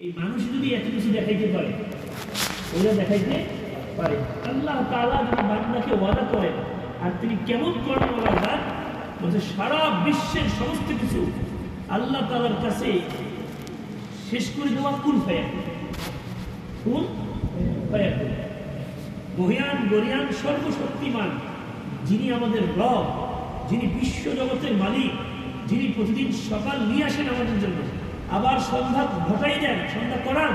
এই মানুষ যদি এত কিছু দেখাইতে পারে, ওরা দেখাইতে পারে। আল্লাহ তাআলা যদি বান্দাকে ওয়াদা করেন, আর তিনি কেমন করেন ওরা জান, বলছে সারা বিশ্বের সমস্ত কিছু আল্লাহ তাআলার কাছে শেষ করে দেওয়া কুল ফায়াকুন, কুল ফায়াকুন। মহিয়ান গরিয়ান সর্বশক্তিমান যিনি আমাদের রব, যিনি বিশ্ব জগতের মালিক, যিনি প্রতিদিন সকাল নিয়ে আসেন আমাদের জন্য, আবার সন্ধ্যা ঘটাই দেন, সন্ধ্যা করান,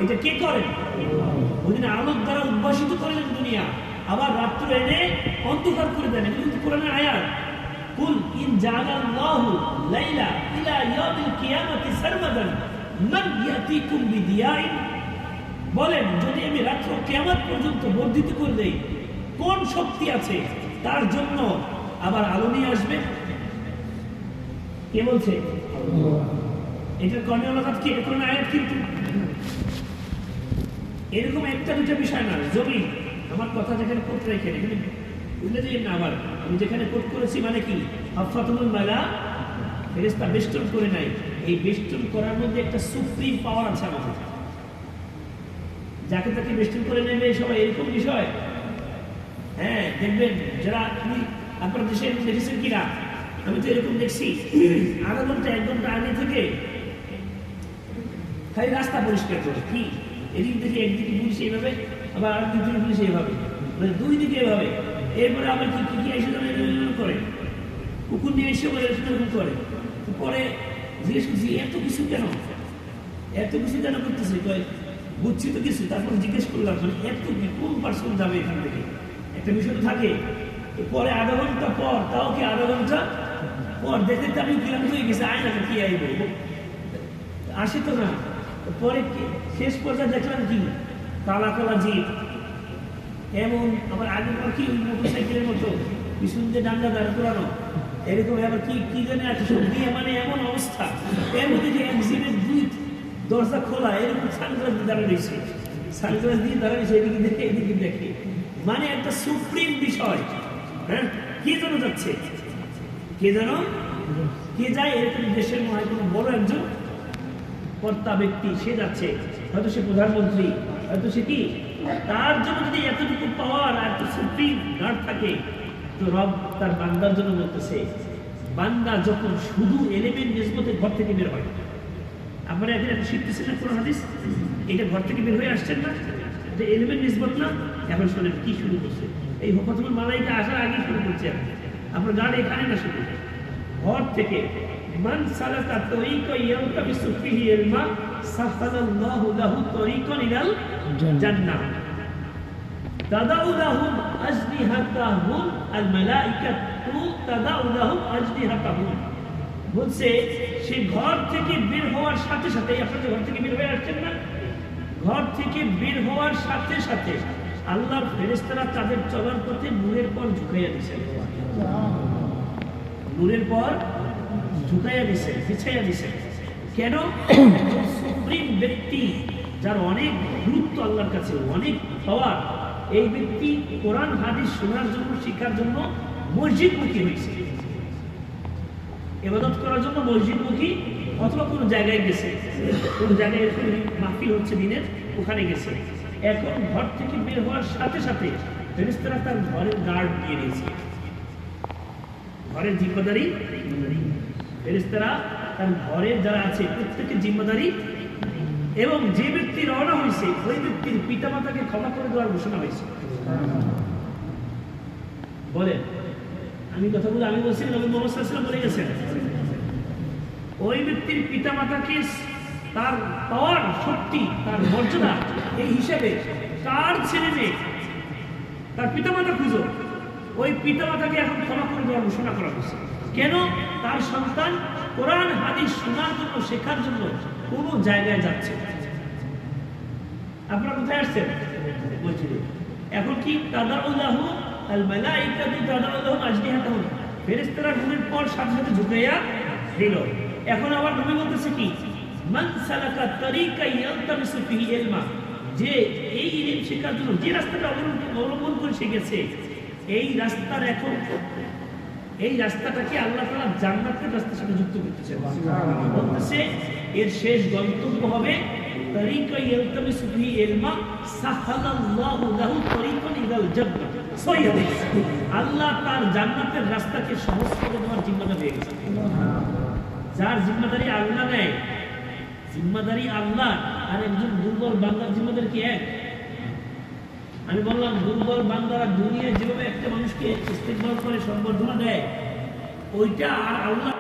এটা কে করেন? ওদিন আলোর দ্বারা উদ্ভাসিত করেন দুনিয়া, আবার রাত্র এনে অন্ধকার করে দেন। এগুলো কিন্তু কোরআনের আয়াত। কুল ইন জাআলাল্লাহু লাইলা ইলা ইয়াউমিল কিয়ামাতি সারমাদান মান ইয়াতিকুম বিদিয়াইন, বলেন যদি আমি রাত্র কিয়ামত পর্যন্ত বর্ধিত করে দেই, কোন শক্তি আছে তার জন্য আবার আলো নিয়ে আসবে? কে বলছে? এটার কর্ণীয়তা কি? এটা কোন আয়াত কিন্তু এরকম একটা দুটো বিষয় না। জমি আমার কথা যেখানে কোট রেখে এখানে বুঝলে যে না, আবার আমি যেখানে কোট করেছি মানে কি আফাতুল মালা ফেরেশতা বেষ্টন করে নাই। এই বেষ্টন করার মধ্যে একটা সুপ্রিম পাওয়ার আছে আমাদের, যাকে তাকে বেষ্টন করে নেবে সবাই, এরকম বিষয়। হ্যাঁ, দেখবেন যারা আপনার দেশে দেখেছেন কিনা, আমি তো এরকম দেখছি, আধা ঘন্টা 1 ঘন্টা আগে থেকে খালি রাস্তা পরিষ্কার করে, কি এদিক থেকে একদিকে পুলিশ এইভাবে, আবার আর দিক থেকে পুলিশ এইভাবে, মানে দুই দিকে এভাবে। এরপরে আবার কি কি এসে করে কুকুর নিয়ে এসে এরকম করে। পরে জিজ্ঞেস করছি এত কিছু কেন, এত কিছু কেন করতেছে? বুঝছি তো কিছু। তারপর জিজ্ঞেস করলাম মানে এত কোন পার্সন যাবে এখান থেকে, একটা বিষয় তো থাকে। পরে আধা ঘন্টা পর, তাও কি আধা ঘন্টা পর দেখতে আমি কিরম হয়ে গেছে, আয় না কি আইব, আসে তো না। পরে শেষ পর্যায়ে দেখলাম কি কালা কালা জিপ, এমন আবার আগে কি মোটরসাইকেলের মতো পিছন দিয়ে ডান্ডা দাঁড় করানো, এরকম আবার কি কি জানে আছে সব দিয়ে, মানে এমন অবস্থা। এর মধ্যে যে এক জিপের দুই দরজা খোলা, এরকম সানগ্লাস দিয়ে দাঁড়া রয়েছে, সানগ্লাস দিয়ে দাঁড়া রয়েছে, এদিকে দেখে এদিকে দেখে, মানে একটা সুপ্রিম বিষয়। হ্যাঁ, কে যেন যাচ্ছে, কে যেন কে যায়, এরকম দেশের মনে হয় কোনো বড় একজন কর্তা ব্যক্তি, সে যাচ্ছে, হয়তো সে প্রধানমন্ত্রী, হয়তো সে কি, তার জন্য যদি এতটুকু পাওয়ার আর এত সুপ্রিম গার্ড থাকে, তো রব তার বান্দার জন্য বলতেছে, বান্দা যখন শুধু এলিমেন্ট নিসবতের ঘর থেকে বের হয়, আপনারা এখন একটা শিখতেছেন না কোন হাদিস, এটা ঘর থেকে বের হয়ে আসছেন না, এটা এলিমেন্ট নিসবত না? এখন শোনেন কি শুরু করছে, এই হুকুমুল মালাইকা আসার আগে শুরু করছে। আপনার গাড়ি এখানে না, শুধু ঘর থেকে। মান সালাকা তরিকান ইয়ালতামিসু ফিহি ইলমা সাহালাল্লাহু লাহু তরিকান ইলাল জান্নাহ তাদাউ লাহুম আজনিহাতাহুম আল মালাইকাতু তাদাউ লাহুম আজনিহাতাহুম। বলছে সে ঘর থেকে বের হওয়ার সাথে সাথে, আপনারা ঘর থেকে বের হয়ে আসছেন না, ঘর থেকে বের হওয়ার সাথে সাথে আল্লাহর ফেরেশতারা তাদের চলার পথে নূরের পর ঝুঁকাইয়া দিছে, নূরের পর ঝুঁকাইয়া দিছে, বিছাইয়া দিছে। কেন? সুপ্রিম ব্যক্তি যার অনেক গুরুত্ব আল্লাহর কাছে, অনেক পাওয়ার, এই ব্যক্তি কোরআন হাদিস শোনার জন্য, শিক্ষার জন্য মসজিদমুখী হয়েছে, ইবাদত করার জন্য মসজিদমুখী, অথবা কোনো জায়গায় গেছে, কোন জায়গায় মাহফিল হচ্ছে দিনের, ওখানে গেছে। এখন ঘর থেকে বের হওয়ার সাথে সাথে ফেরেশতারা তার ঘরের গার্ড দিয়ে দিয়েছে, ঘরের জিম্মাদারি ফেরেশতারা তার ঘরের যারা আছে প্রত্যেকের জিম্মাদারি। এবং যে ব্যক্তি রওনা হয়েছে ওই ব্যক্তির পিতামাতাকে ক্ষমা করে দেওয়ার ঘোষণা হয়েছে। বলেন, আমি কথা বলে আমি বলছি নবী মুহাম্মদ সাল্লাল্লাহু আলাইহি ওয়াসাল্লাম বলে গেছেন, ওই ব্যক্তির পিতামাতাকে তার পাওয়ার শক্তি, তার মর্যাদা এই হিসেবে তার ছেলে মেয়ে, তার পিতামাতা খুঁজো, ওই পিতামাতাকে এখন ক্ষমা করে দেওয়ার ঘোষণা করা হয়েছে। কেন? তার সন্তান কোরআন হাদিস শোনার জন্য, শেখার জন্য কোনো জায়গায় যাচ্ছে। আপনারা কোথায় আসছেন? মসজিদে। এখন কি তাদাউ লাহু আল মালাইকাতু তাদাউ লাহুম আজনিহাতাহুম, ফেরেশতারা নূরের পর সাথে সাথে ঝুঁকাইয়া দিল। এখন আবার নবী বলতেছে কি, মান সালাকা তরিকান ইয়ালতামিসু ফিহি ইলমা, যে এই ইলম শেখার জন্য যে রাস্তাটা অবলম্বন করে শিখেছে, এই রাস্তার এখন এই রাস্তাটাকে আল্লাহ তাআলা জান্নাতের রাস্তার সাথে যুক্ত করতেছে। বলতেছে এর শেষ গন্তব্য হবে তরিকা ইয়ালতামিসু ফিহি ইলমা সাহালাল্লাহু লাহু তরিকান ইলাল জান্নাহ। সহিহ হাদিস। আল্লাহ তার জান্নাতের রাস্তাকে সহজ করে দেওয়ার জিম্মাদারি দিয়ে গেছেন। যার জিম্মাদারি আল্লাহ নেয়, জিম্মাদারি আল্লাহ, আর একজন দুর্বল বান্দার জিম্মাদারি কি এক? আমি বললাম দুর্বল বান্দারা দুনিয়ায় যেভাবে একটা মানুষকে ইস্তেকবার করে সম্বর্ধনা দেয়, ওইটা আর আল্লাহ